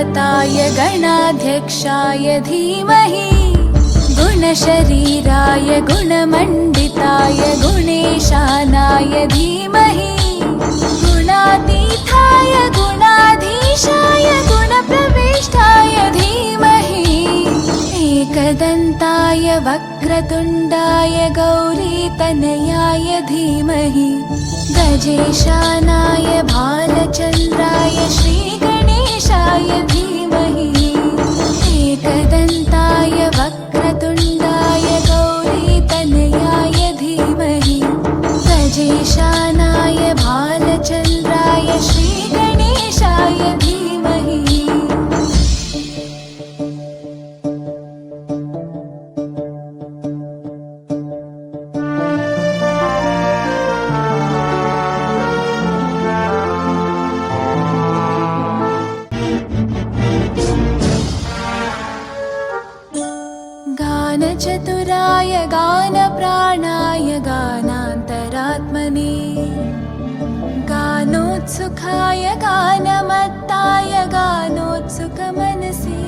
गुरुदेवताय गणाध्यक्षाय धीमहि गुणशरीराय गुणमण्डिताय गुणेशानाय धीमहि गुणातीताय गुणाधीशाय गुणप्रविष्टाय धीमहि एकदन्ताय वक्रतुण्डाय गौरीतनयाय धीमहि गजेशानाय भालचन्द्राय श्रीगणेशाय धीमहि एकदन्ताय वक्रतुण्डाय गौरीतनयाय धीमहि गजेशानाय भालचन्द्राय श्रीगणेशाय धीमहि गानचतुराय गानप्राणाय गानान्तरात्मने गानोत्सुकाय गानमत्ताय गानोत्सुकमनसे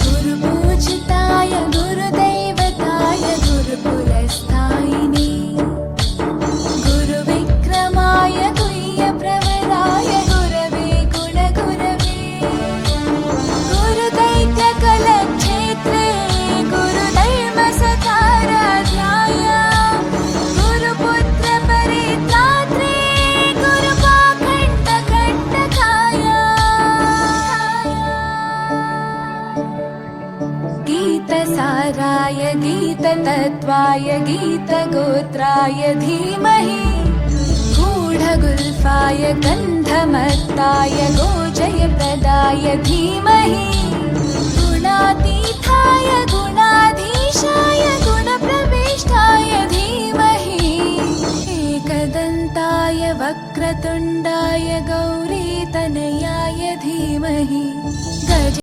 गुरुपूजिताय गुरुदैवताय गुरुकुलस्थायिने गुरुविक्रमाय गुह्यप्रवराय गुरवे गुणगुरवे गुरुदैत्यकलक्षेत्रे गुरुधर्मसकाराध्याय गुरुपुत्रपरित्रात्रे गुरुपाखण्डकण्टकाय गीतसाराय गीततत्त्वाय गीतगोत्राय धीमहि गूढगुल्फाय गन्धमत्ताय गोजयप्रदाय धीमहि गुणातीताय गुणाधीशाय गुणप्रविष्टाय धीमहि एकदन्ताय वक्रतुण्डाय गौरीतनयाय धीमहि